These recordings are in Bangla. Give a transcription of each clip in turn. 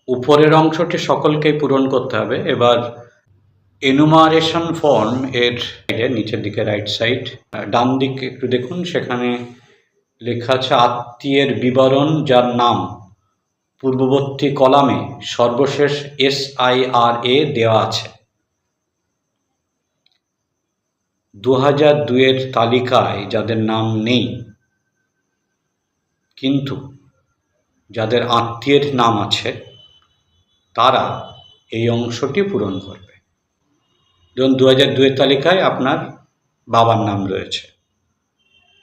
উপরের অংশটি সকলকেই পূরণ করতে হবে। এবার এনুমারেশন ফর্ম এর নিচের দিকে রাইট সাইড ডান দিক একটু দেখুন, সেখানে লেখা আছে আত্মীয়ের বিবরণ যার নাম পূর্ববর্তী কলামে সর্বশেষ SIRA দেওয়া আছে। 2002-এর তালিকায় যাদের নাম নেই কিন্তু যাদের আত্মীয়ের নাম আছে তারা এই অংশটি পূরণ করবে। যেমন 2002-এর তালিকায় আপনার বাবার নাম রয়েছে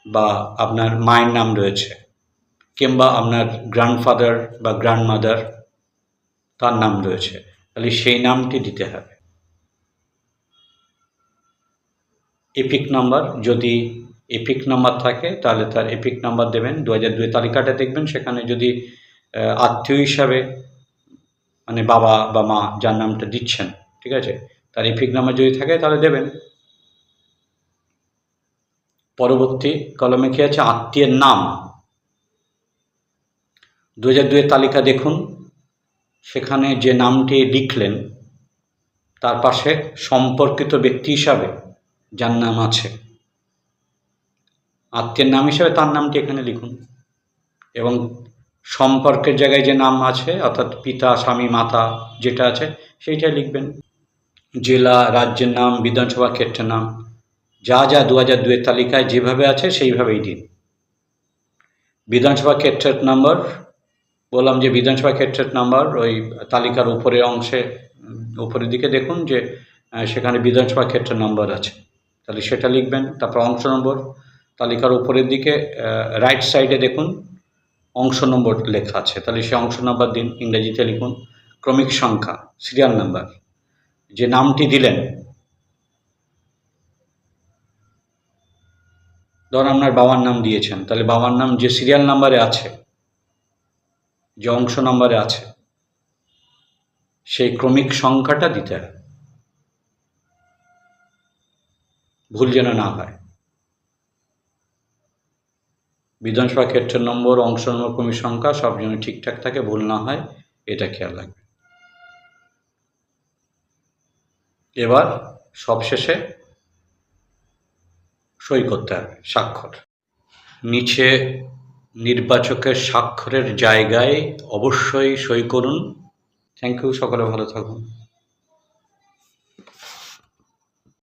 বা আপনার মায়ের নাম রয়েছে কিংবা আপনার গ্র্যান্ডফাদার বা গ্র্যান্ডমাদার তার নাম রয়েছে, তাহলে সেই নামটি দিতে হবে। এপিক নাম্বার, যদি এপিক নাম্বার থাকে তাহলে তার এপিক নাম্বার দেবেন। 2002 তালিকাটা দেখবেন, সেখানে যদি আত্মীয় হিসাবে মানে বাবা বা মা যার নামটা দিচ্ছেন, ঠিক আছে, তার এপিক নাম্বার যদি থাকে তাহলে দেবেন। পরবর্তী কলমে কি আছে? আত্মীয়ের নাম। 2002-এর তালিকা দেখুন, সেখানে যে নামটি লিখলেন তার পাশে সম্পর্কিত ব্যক্তি হিসাবে যার নাম আছে, আত্মীয়ের নাম হিসাবে তার নামটি এখানে লিখুন এবং সম্পর্কের জায়গায় যে নাম আছে অর্থাৎ পিতা, স্বামী, মাতা যেটা আছে সেইটাই লিখবেন। জেলা, রাজ্যের নাম, বিধানসভা ক্ষেত্রের নাম যা যা 2002-এর তালিকায় যেভাবে আছে সেইভাবেই দিন। বিধানসভা ক্ষেত্রের নাম্বার বললাম যে বিধানসভা ক্ষেত্রের নাম্বার ওই তালিকার উপরের অংশে উপরের দিকে দেখুন যে সেখানে বিধানসভা ক্ষেত্রের নাম্বার আছে, তাহলে সেটা লিখবেন। তারপর অংশ নম্বর, তালিকার উপরের দিকে রাইট সাইডে দেখুন অংশ নম্বর লেখা আছে, তাহলে সে অংশ নম্বর দিন, ইংরেজিতে লিখুন। ক্রমিক সংখ্যা, সিরিয়াল নাম্বার, যে নামটি দিলেন, ধরুন আপনার বাবার নাম দিয়েছেন, তাহলে বাবার নাম যে সিরিয়াল নাম্বারে আছে, যে অংশ নম্বরে আছে, সেই ক্রমিক সংখ্যাটা দিতে হবে, ভুল যেন না হয়। বিধানসভা ক্ষেত্রের নম্বর, অংশ নম্বর, ক্রমিক সংখ্যা সব যেন ঠিকঠাক থাকে, ভুল না হয়, এটা খেয়াল রাখবে। এবার সবশেষে সই করতে হবে, স্বাক্ষর। নিচে নির্বাচকের স্বাক্ষরের জায়গায় অবশ্যই সই করুন। থ্যাংক ইউ, সকলে ভালো থাকুন।